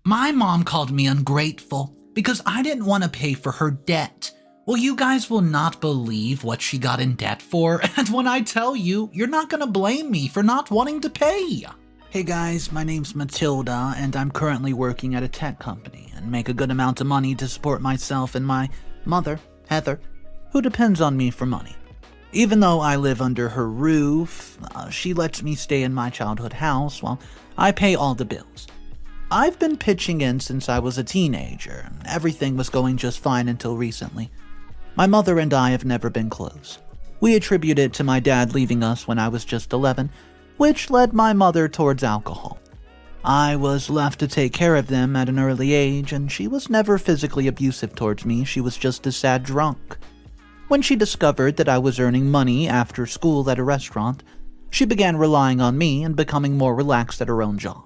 My mom called me ungrateful because I didn't want to pay for her debt. Well, you guys will not believe what she got in debt for, and when I tell you, you're not going to blame me for not wanting to pay. Hey guys, my name's Matilda, and I'm currently working at a tech company and make a good amount of money to support myself and my mother, Heather, who depends on me for money. Even though I live under her roof, she lets me stay in my childhood house while I pay all the bills. I've been pitching in since I was a teenager. Everything was going just fine until recently. My mother and I have never been close. We attribute it to my dad leaving us when I was just 11, which led my mother towards alcohol. I was left to take care of them at an early age, and she was never physically abusive towards me. She was just a sad drunk. When she discovered that I was earning money after school at a restaurant, she began relying on me and becoming more relaxed at her own job.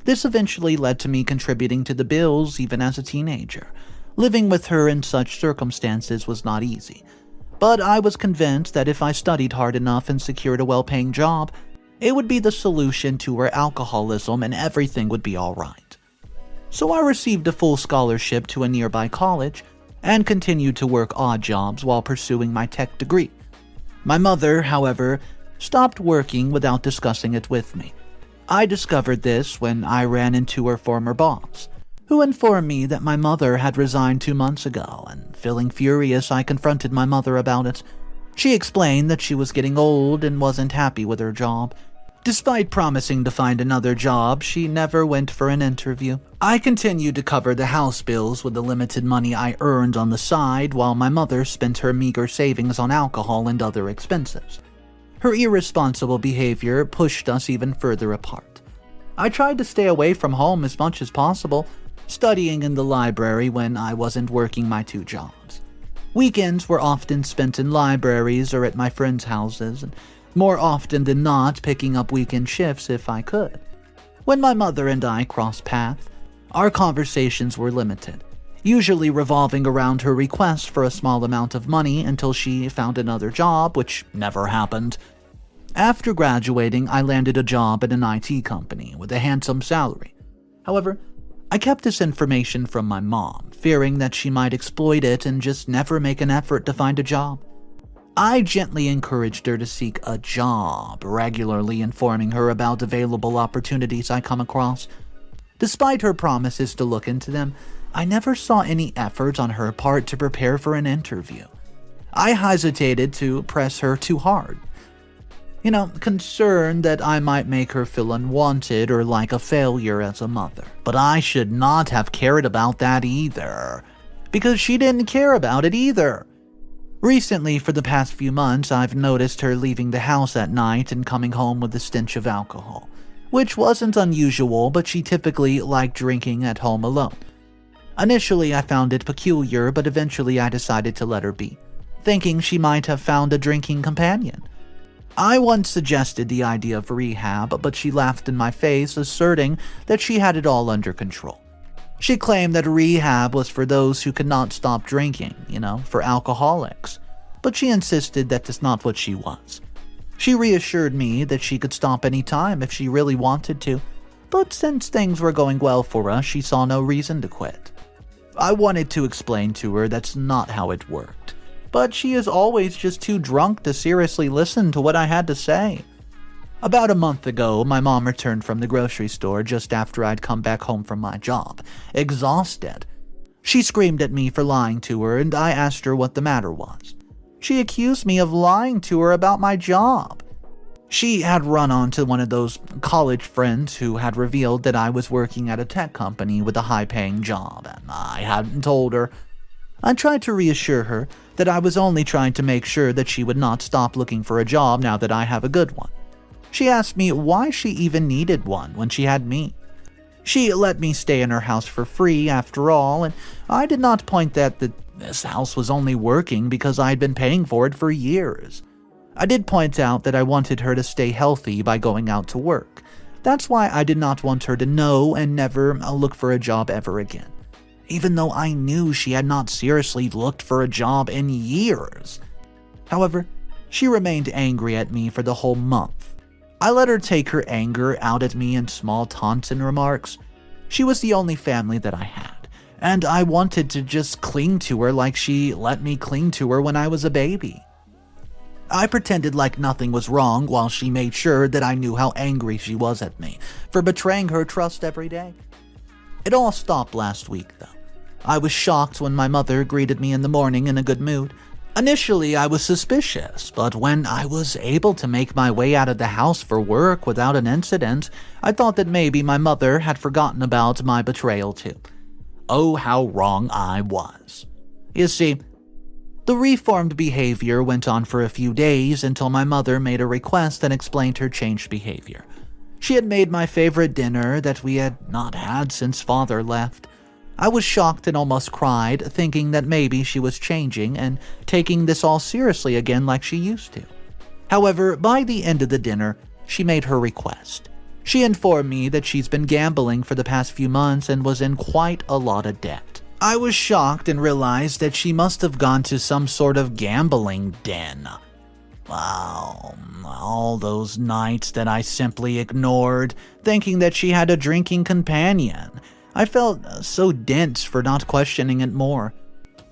This eventually led to me contributing to the bills even as a teenager. Living with her in such circumstances was not easy, but I was convinced that if I studied hard enough and secured a well-paying job, it would be the solution to her alcoholism and everything would be alright. So I received a full scholarship to a nearby college and continued to work odd jobs while pursuing my tech degree. My mother, however, stopped working without discussing it with me. I discovered this when I ran into her former boss, who informed me that my mother had resigned 2 months ago, and feeling furious, I confronted my mother about it. She explained that she was getting old and wasn't happy with her job. Despite promising to find another job, she never went for an interview. I continued to cover the house bills with the limited money I earned on the side, while my mother spent her meager savings on alcohol and other expenses. Her irresponsible behavior pushed us even further apart. I tried to stay away from home as much as possible, studying in the library when I wasn't working my 2 jobs. Weekends were often spent in libraries or at my friends' houses, and more often than not picking up weekend shifts if I could. When my mother and I crossed paths, our conversations were limited, usually revolving around her request for a small amount of money until she found another job, which never happened. After graduating, I landed a job at an IT company with a handsome salary. However, I kept this information from my mom, fearing that she might exploit it and just never make an effort to find a job. I gently encouraged her to seek a job, regularly informing her about available opportunities I come across. Despite her promises to look into them, I never saw any effort on her part to prepare for an interview. I hesitated to press her too hard. Concerned that I might make her feel unwanted or like a failure as a mother. But I should not have cared about that either, because she didn't care about it either. Recently, for the past few months, I've noticed her leaving the house at night and coming home with the stench of alcohol, which wasn't unusual, but she typically liked drinking at home alone. Initially, I found it peculiar, but eventually I decided to let her be, thinking she might have found a drinking companion. I once suggested the idea of rehab, but she laughed in my face, asserting that she had it all under control. She claimed that rehab was for those who could not stop drinking, for alcoholics, but she insisted that that's not what she was. She reassured me that she could stop any time if she really wanted to, but since things were going well for us, she saw no reason to quit. I wanted to explain to her that's not how it worked, but she is always just too drunk to seriously listen to what I had to say. About a month ago, my mom returned from the grocery store just after I'd come back home from my job, exhausted. She screamed at me for lying to her, and I asked her what the matter was. She accused me of lying to her about my job. She had run onto one of those college friends who had revealed that I was working at a tech company with a high-paying job, and I hadn't told her. I tried to reassure her that I was only trying to make sure that she would not stop looking for a job now that I have a good one. She asked me why she even needed one when she had me. She let me stay in her house for free after all, and I did not point that this house was only working because I had been paying for it for years. I did point out that I wanted her to stay healthy by going out to work. That's why I did not want her to know and never look for a job ever again, even though I knew she had not seriously looked for a job in years. However, she remained angry at me for the whole month. I let her take her anger out at me in small taunts and remarks. She was the only family that I had, and I wanted to just cling to her like she let me cling to her when I was a baby. I pretended like nothing was wrong while she made sure that I knew how angry she was at me for betraying her trust every day. It all stopped last week, though. I was shocked when my mother greeted me in the morning in a good mood. Initially, I was suspicious, but when I was able to make my way out of the house for work without an incident, I thought that maybe my mother had forgotten about my betrayal too. Oh, how wrong I was. You see, the reformed behavior went on for a few days until my mother made a request and explained her changed behavior. She had made my favorite dinner that we had not had since father left. I was shocked and almost cried, thinking that maybe she was changing and taking this all seriously again like she used to. However, by the end of the dinner, she made her request. She informed me that she's been gambling for the past few months and was in quite a lot of debt. I was shocked and realized that she must have gone to some sort of gambling den. Wow, all those nights that I simply ignored, thinking that she had a drinking companion. I felt so dense for not questioning it more.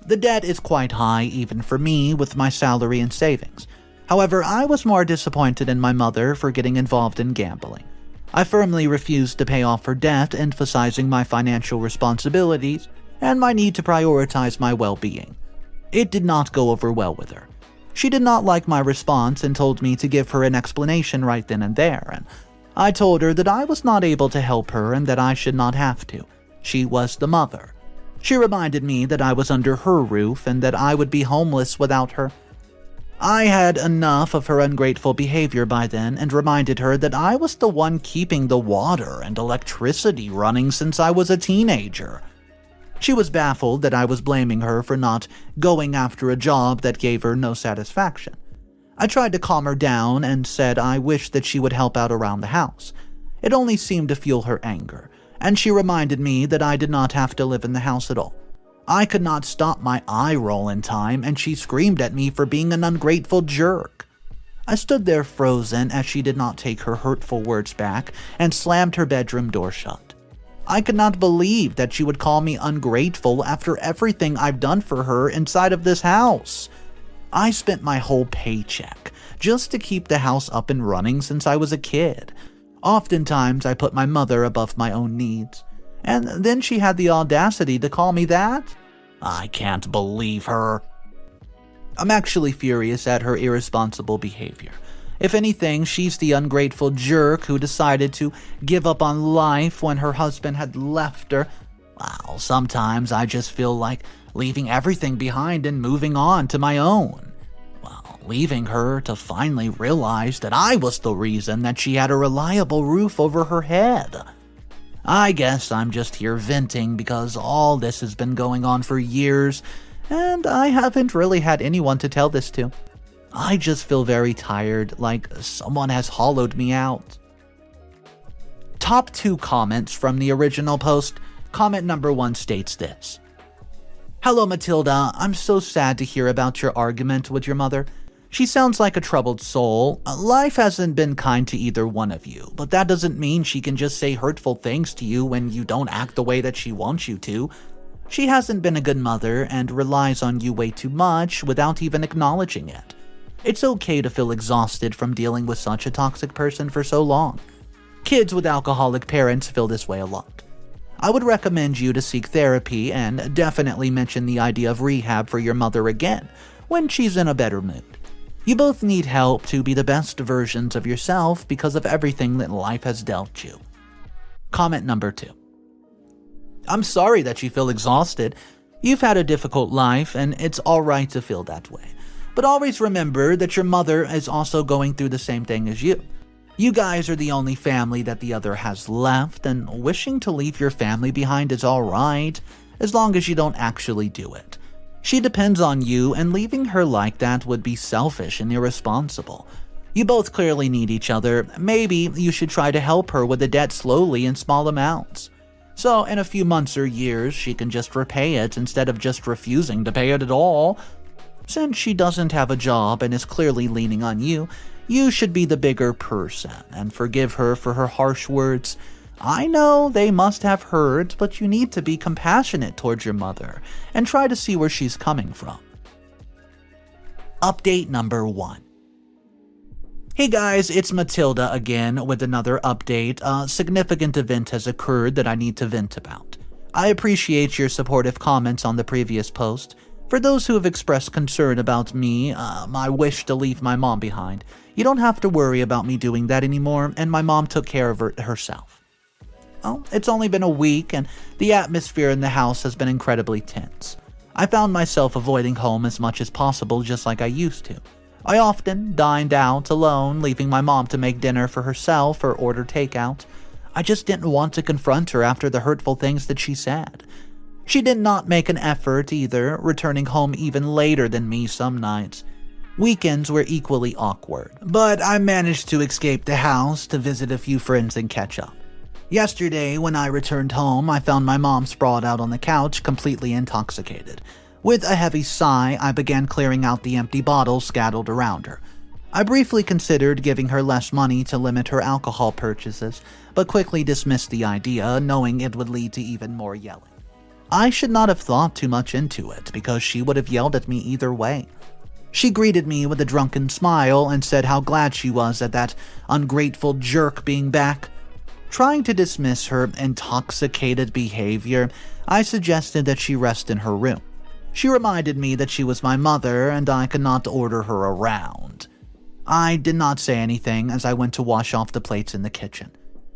The debt is quite high even for me with my salary and savings. However, I was more disappointed in my mother for getting involved in gambling. I firmly refused to pay off her debt, emphasizing my financial responsibilities and my need to prioritize my well-being. It did not go over well with her. She did not like my response and told me to give her an explanation right then and there, and I told her that I was not able to help her and that I should not have to. She was the mother. She reminded me that I was under her roof and that I would be homeless without her. I had enough of her ungrateful behavior by then and reminded her that I was the one keeping the water and electricity running since I was a teenager. She was baffled that I was blaming her for not going after a job that gave her no satisfaction. I tried to calm her down and said I wished that she would help out around the house. It only seemed to fuel her anger, and she reminded me that I did not have to live in the house at all. I could not stop my eye roll in time, and she screamed at me for being an ungrateful jerk. I stood there frozen as she did not take her hurtful words back and slammed her bedroom door shut. I could not believe that she would call me ungrateful after everything I've done for her inside of this house. I spent my whole paycheck just to keep the house up and running since I was a kid. Oftentimes, I put my mother above my own needs. And then she had the audacity to call me that? I can't believe her. I'm actually furious at her irresponsible behavior. If anything, she's the ungrateful jerk who decided to give up on life when her husband had left her. Well, sometimes I just feel like leaving everything behind and moving on to my own. Well, leaving her to finally realize that I was the reason that she had a reliable roof over her head. I guess I'm just here venting because all this has been going on for years, and I haven't really had anyone to tell this to. I just feel very tired, like someone has hollowed me out. Top 2 comments from the original post. Comment number 1 states this. Hello Matilda, I'm so sad to hear about your argument with your mother. She sounds like a troubled soul. Life hasn't been kind to either one of you, but that doesn't mean she can just say hurtful things to you when you don't act the way that she wants you to. She hasn't been a good mother and relies on you way too much without even acknowledging it. It's okay to feel exhausted from dealing with such a toxic person for so long. Kids with alcoholic parents feel this way a lot. I would recommend you to seek therapy and definitely mention the idea of rehab for your mother again when she's in a better mood. You both need help to be the best versions of yourself because of everything that life has dealt you. Comment number 2. I'm sorry that you feel exhausted. You've had a difficult life and it's alright to feel that way. But always remember that your mother is also going through the same thing as you. You guys are the only family that the other has left, and wishing to leave your family behind is alright, as long as you don't actually do it. She depends on you, and leaving her like that would be selfish and irresponsible. You both clearly need each other. Maybe you should try to help her with the debt slowly in small amounts. So in a few months or years, she can just repay it instead of just refusing to pay it at all. Since she doesn't have a job and is clearly leaning on you, you should be the bigger person and forgive her for her harsh words. I know they must have heard, but you need to be compassionate towards your mother and try to see where she's coming from. Update number 1. Hey guys, it's Matilda again with another update. A significant event has occurred that I need to vent about. I appreciate your supportive comments on the previous post. For those who have expressed concern about me, my wish to leave my mom behind, you don't have to worry about me doing that anymore, and my mom took care of herself. Well, it's only been a week, and the atmosphere in the house has been incredibly tense. I found myself avoiding home as much as possible, just like I used to. I often dined out alone, leaving my mom to make dinner for herself or order takeout. I just didn't want to confront her after the hurtful things that she said. She did not make an effort either, returning home even later than me some nights. Weekends were equally awkward, but I managed to escape the house to visit a few friends and catch up. Yesterday, when I returned home, I found my mom sprawled out on the couch, completely intoxicated. With a heavy sigh, I began clearing out the empty bottles scattered around her. I briefly considered giving her less money to limit her alcohol purchases, but quickly dismissed the idea, knowing it would lead to even more yelling. I should not have thought too much into it, because she would have yelled at me either way. She greeted me with a drunken smile and said how glad she was at that ungrateful jerk being back. Trying to dismiss her intoxicated behavior, I suggested that she rest in her room. She reminded me that she was my mother and I could not order her around. I did not say anything as I went to wash off the plates in the kitchen.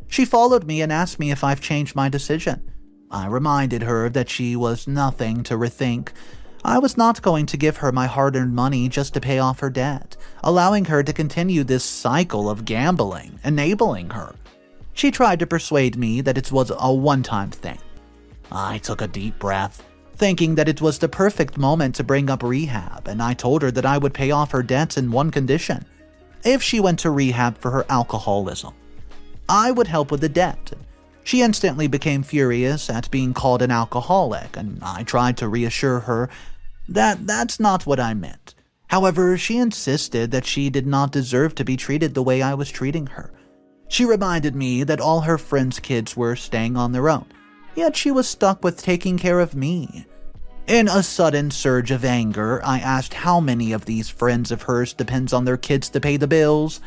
She followed me and asked me if I've changed my decision. I reminded her that she was nothing to rethink. I was not going to give her my hard-earned money just to pay off her debt, allowing her to continue this cycle of gambling, enabling her. She tried to persuade me that it was a one-time thing. I took a deep breath, thinking that it was the perfect moment to bring up rehab, and I told her that I would pay off her debts in one condition: if she went to rehab for her alcoholism. I would help with the debt. She instantly became furious at being called an alcoholic, and I tried to reassure her that that's not what I meant. However, she insisted that she did not deserve to be treated the way I was treating her. She reminded me that all her friends' kids were staying on their own, yet she was stuck with taking care of me. In a sudden surge of anger, I asked how many of these friends of hers depends on their kids to pay the bills.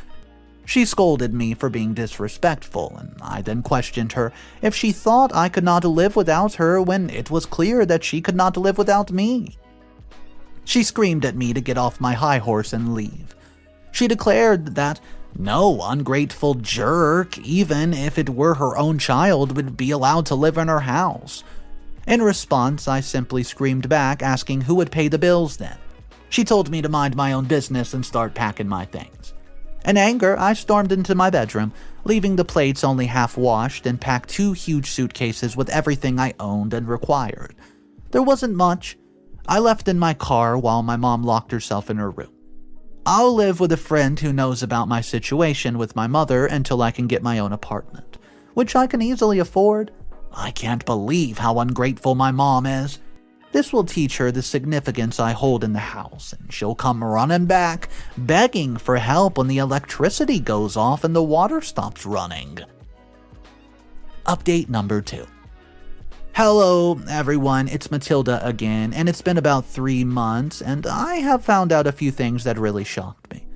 She scolded me for being disrespectful, and I then questioned her if she thought I could not live without her when it was clear that she could not live without me. She screamed at me to get off my high horse and leave. She declared that no ungrateful jerk, even if it were her own child, would be allowed to live in her house. In response, I simply screamed back, asking who would pay the bills then. She told me to mind my own business and start packing my things. In anger, I stormed into my bedroom, leaving the plates only half washed, and packed 2 huge suitcases with everything I owned and required. There wasn't much. I left in my car while my mom locked herself in her room. I'll live with a friend who knows about my situation with my mother until I can get my own apartment, which I can easily afford. I can't believe how ungrateful my mom is. This will teach her the significance I hold in the house, and she'll come running back, begging for help when the electricity goes off and the water stops running. Update number 2. Hello, everyone, it's Matilda again, and it's been about 3 months, and I have found out a few things that really shocked me.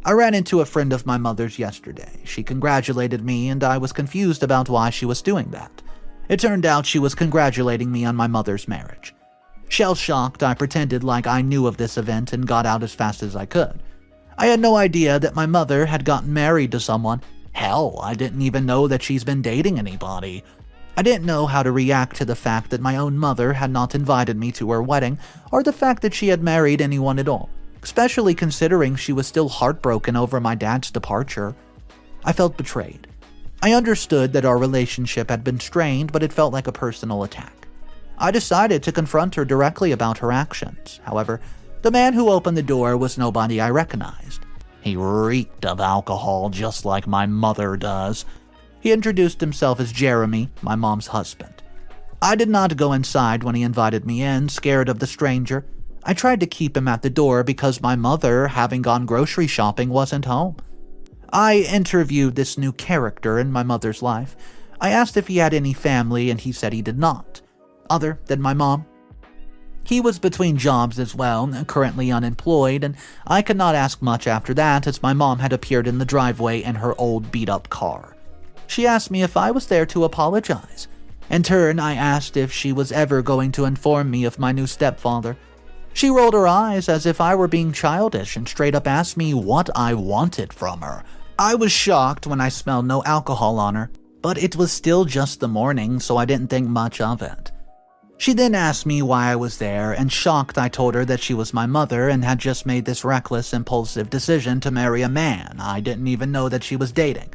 I ran into a friend of my mother's yesterday. She congratulated me, and I was confused about why she was doing that. It turned out she was congratulating me on my mother's marriage. Shell-shocked, I pretended like I knew of this event and got out as fast as I could. I had no idea that my mother had gotten married to someone. Hell, I didn't even know that she's been dating anybody. I didn't know how to react to the fact that my own mother had not invited me to her wedding, or the fact that she had married anyone at all, especially considering she was still heartbroken over my dad's departure. I felt betrayed. I understood that our relationship had been strained, but it felt like a personal attack. I decided to confront her directly about her actions. However, the man who opened the door was nobody I recognized. He reeked of alcohol just like my mother does. He introduced himself as Jeremy, my mom's husband. I did not go inside when he invited me in, scared of the stranger. I tried to keep him at the door because my mother, having gone grocery shopping, wasn't home. I interviewed this new character in my mother's life. I asked if he had any family, and he said he did not, other than my mom. He was between jobs as well, currently unemployed, and I could not ask much after that as my mom had appeared in the driveway in her old beat-up car. She asked me if I was there to apologize. In turn, I asked if she was ever going to inform me of my new stepfather. She rolled her eyes as if I were being childish and straight up asked me what I wanted from her. I was shocked when I smelled no alcohol on her, but it was still just the morning, so I didn't think much of it. She then asked me why I was there, and shocked I told her that she was my mother and had just made this reckless, impulsive decision to marry a man I didn't even know that she was dating.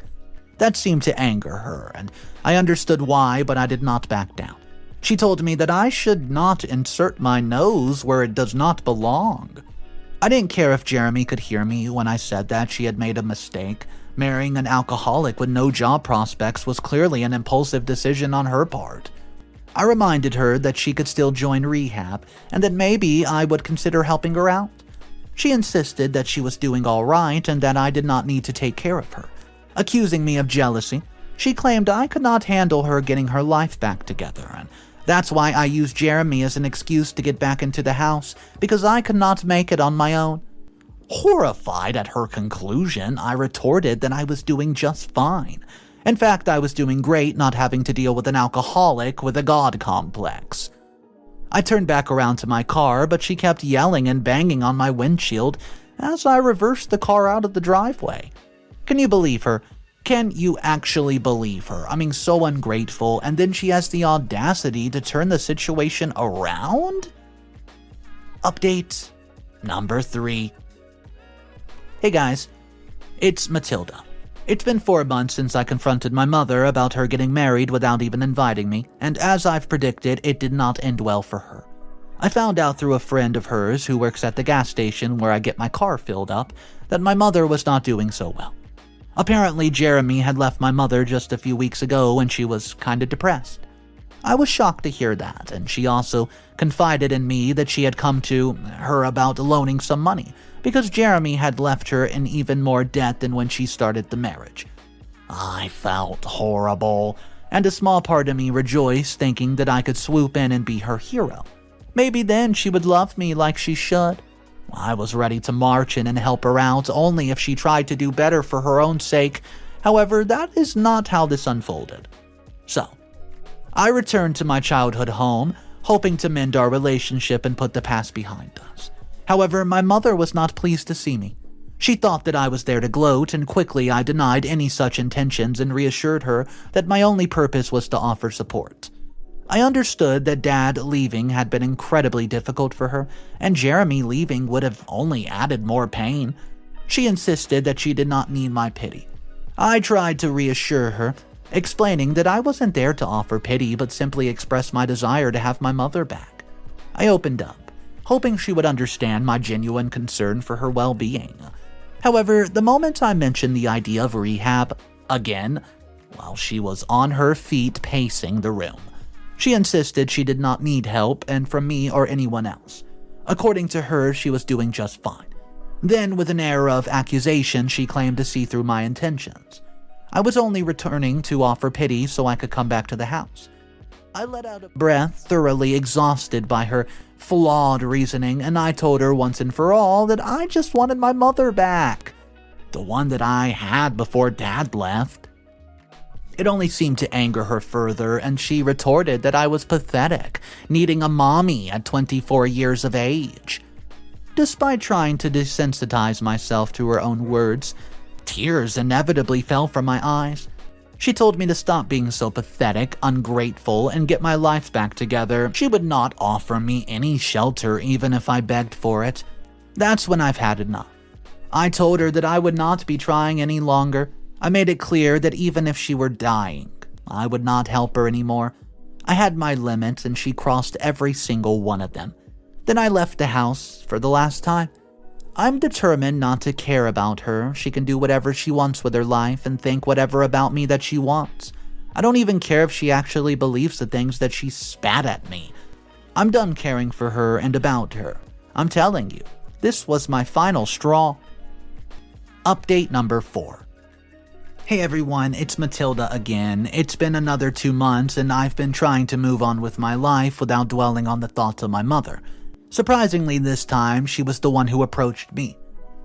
That seemed to anger her, and I understood why, but I did not back down. She told me that I should not insert my nose where it does not belong. I didn't care if Jeremy could hear me when I said that she had made a mistake. Marrying an alcoholic with no job prospects was clearly an impulsive decision on her part. I reminded her that she could still join rehab and that maybe I would consider helping her out. She insisted that she was doing all right and that I did not need to take care of her. Accusing me of jealousy, she claimed I could not handle her getting her life back together, and that's why I used Jeremy as an excuse to get back into the house, because I could not make it on my own. Horrified at her conclusion, I retorted that I was doing just fine. In fact, I was doing great not having to deal with an alcoholic with a god complex. I turned back around to my car, but she kept yelling and banging on my windshield as I reversed the car out of the driveway. Can you believe her? Can you actually believe her? I mean, so ungrateful, and then she has the audacity to turn the situation around? Update number 3. Hey guys, it's Matilda. It's been 4 months since I confronted my mother about her getting married without even inviting me, and as I've predicted, it did not end well for her. I found out through a friend of hers who works at the gas station where I get my car filled up that my mother was not doing so well. Apparently, Jeremy had left my mother just a few weeks ago and she was kinda depressed. I was shocked to hear that, and she also confided in me that she had come to her about loaning some money because Jeremy had left her in even more debt than when she started the marriage. I felt horrible, and a small part of me rejoiced, thinking that I could swoop in and be her hero. Maybe then she would love me like she should. I was ready to march in and help her out, only if she tried to do better for her own sake. However, that is not how this unfolded. So, I returned to my childhood home, hoping to mend our relationship and put the past behind us. However, my mother was not pleased to see me. She thought that I was there to gloat, and quickly I denied any such intentions and reassured her that my only purpose was to offer support. I understood that Dad leaving had been incredibly difficult for her, and Jeremy leaving would have only added more pain. She insisted that she did not need my pity. I tried to reassure her, explaining that I wasn't there to offer pity but simply express my desire to have my mother back. I opened up, hoping she would understand my genuine concern for her well-being. However, the moment I mentioned the idea of rehab, again, while she was on her feet pacing the room, she insisted she did not need help and from me or anyone else. According to her, she was doing just fine. Then, with an air of accusation, she claimed to see through my intentions. I was only returning to offer pity so I could come back to the house. I let out a breath, thoroughly exhausted by her flawed reasoning, and I told her once and for all that I just wanted my mother back. The one that I had before Dad left. It only seemed to anger her further, and she retorted that I was pathetic, needing a mommy at 24 years of age. Despite trying to desensitize myself to her own words, tears inevitably fell from my eyes. She told me to stop being so pathetic, ungrateful, and get my life back together. She would not offer me any shelter even if I begged for it. That's when I've had enough. I told her that I would not be trying any longer. I made it clear that even if she were dying, I would not help her anymore. I had my limits and she crossed every single one of them. Then I left the house for the last time. I'm determined not to care about her. She can do whatever she wants with her life and think whatever about me that she wants. I don't even care if she actually believes the things that she spat at me. I'm done caring for her and about her. I'm telling you, this was my final straw. Update number 4. Hey everyone, it's Matilda again. It's been another 2 months and I've been trying to move on with my life without dwelling on the thoughts of my mother. Surprisingly this time, she was the one who approached me.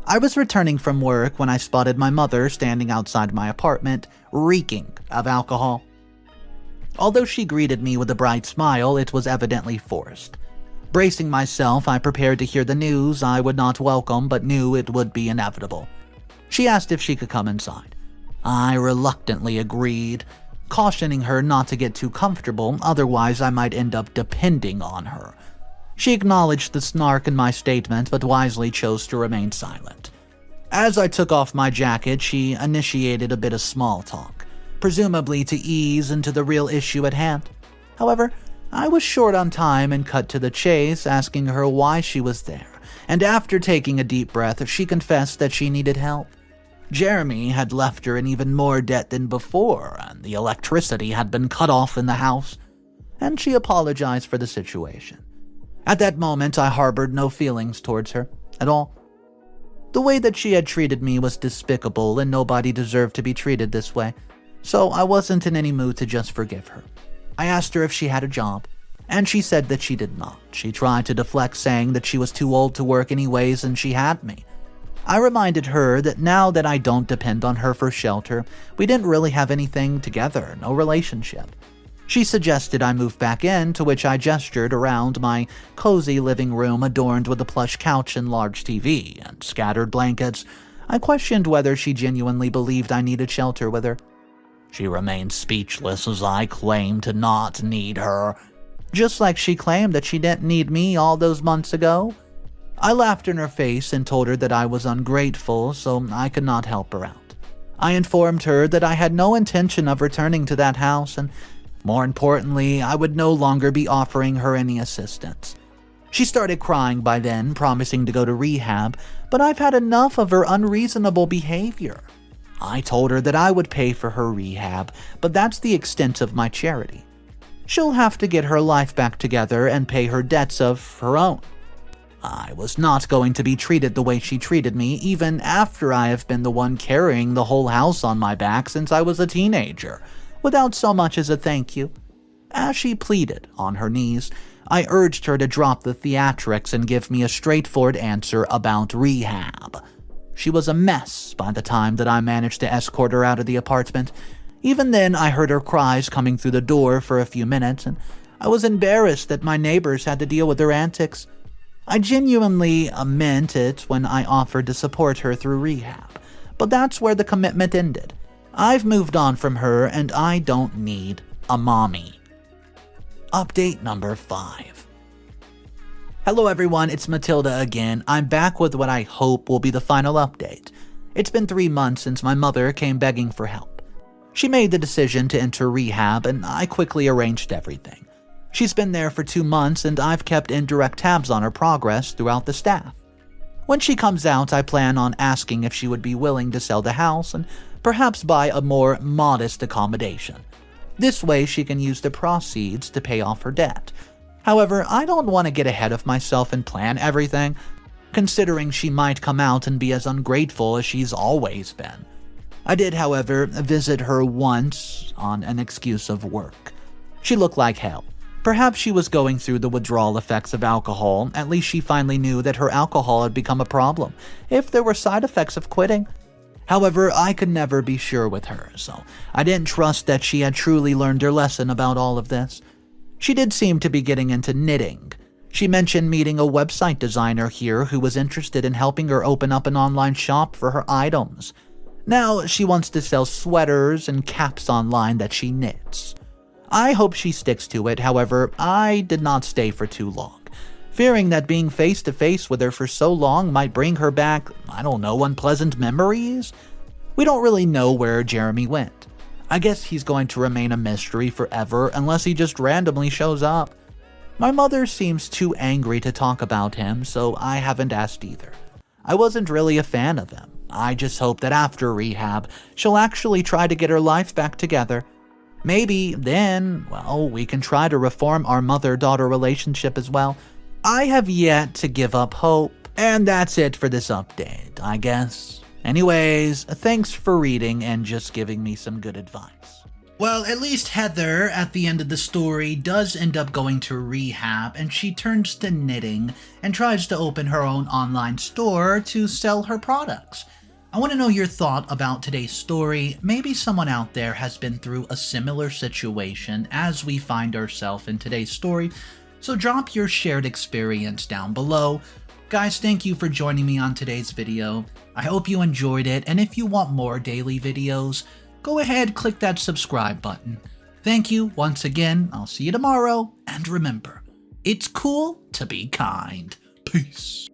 I was returning from work when I spotted my mother standing outside my apartment, reeking of alcohol. Although she greeted me with a bright smile, it was evidently forced. Bracing myself, I prepared to hear the news I would not welcome but knew it would be inevitable. She asked if she could come inside. I reluctantly agreed, cautioning her not to get too comfortable, otherwise I might end up depending on her. She acknowledged the snark in my statement, but wisely chose to remain silent. As I took off my jacket, she initiated a bit of small talk, presumably to ease into the real issue at hand. However, I was short on time and cut to the chase, asking her why she was there, and after taking a deep breath, she confessed that she needed help. Jeremy had left her in even more debt than before, and the electricity had been cut off in the house, and she apologized for the situation. At that moment, I harbored no feelings towards her at all. The way that she had treated me was despicable, and nobody deserved to be treated this way, so I wasn't in any mood to just forgive her. I asked her if she had a job, and she said that she did not. She tried to deflect, saying that she was too old to work anyways and she had me. I reminded her that now that I don't depend on her for shelter, we didn't really have anything together, no relationship. She suggested I move back in, to which I gestured around my cozy living room adorned with a plush couch and large TV and scattered blankets. I questioned whether she genuinely believed I needed shelter with her. She remained speechless as I claimed to not need her, just like she claimed that she didn't need me all those months ago. I laughed in her face and told her that I was ungrateful, so I could not help her out. I informed her that I had no intention of returning to that house, and more importantly, I would no longer be offering her any assistance. She started crying by then, promising to go to rehab, but I've had enough of her unreasonable behavior. I told her that I would pay for her rehab, but that's the extent of my charity. She'll have to get her life back together and pay her debts of her own. I was not going to be treated the way she treated me, even after I have been the one carrying the whole house on my back since I was a teenager, without so much as a thank you. As she pleaded on her knees, I urged her to drop the theatrics and give me a straightforward answer about rehab. She was a mess by the time that I managed to escort her out of the apartment. Even then, I heard her cries coming through the door for a few minutes, and I was embarrassed that my neighbors had to deal with her antics. I genuinely meant it when I offered to support her through rehab, but that's where the commitment ended. I've moved on from her, and I don't need a mommy. Update number 5. Hello everyone, it's Matilda again. I'm back with what I hope will be the final update. It's been 3 months since my mother came begging for help. She made the decision to enter rehab, and I quickly arranged everything. She's been there for 2 months, and I've kept indirect tabs on her progress throughout the staff. When she comes out, I plan on asking if she would be willing to sell the house and perhaps buy a more modest accommodation. This way, she can use the proceeds to pay off her debt. However, I don't want to get ahead of myself and plan everything, considering she might come out and be as ungrateful as she's always been. I did, however, visit her once on an excuse of work. She looked like hell. Perhaps she was going through the withdrawal effects of alcohol. At least she finally knew that her alcohol had become a problem, if there were side effects of quitting. However, I could never be sure with her, so I didn't trust that she had truly learned her lesson about all of this. She did seem to be getting into knitting. She mentioned meeting a website designer here who was interested in helping her open up an online shop for her items. Now she wants to sell sweaters and caps online that she knits. I hope she sticks to it. However, I did not stay for too long, fearing that being face to face with her for so long might bring her back, unpleasant memories. We don't really know where Jeremy went. I guess he's going to remain a mystery forever unless he just randomly shows up. My mother seems too angry to talk about him, so I haven't asked either. I wasn't really a fan of him. I just hope that after rehab, she'll actually try to get her life back together. Maybe then, we can try to reform our mother-daughter relationship as well. I have yet to give up hope, and that's it for this update, I guess. Anyways, thanks for reading and just giving me some good advice. Well, at least Heather, at the end of the story, does end up going to rehab, and she turns to knitting and tries to open her own online store to sell her products. I want to know your thought about today's story. Maybe someone out there has been through a similar situation as we find ourselves in today's story, so drop your shared experience down below. Guys, thank you for joining me on today's video. I hope you enjoyed it, and if you want more daily videos, go ahead, click that subscribe button. Thank you once again. I'll see you tomorrow, and remember, it's cool to be kind. Peace.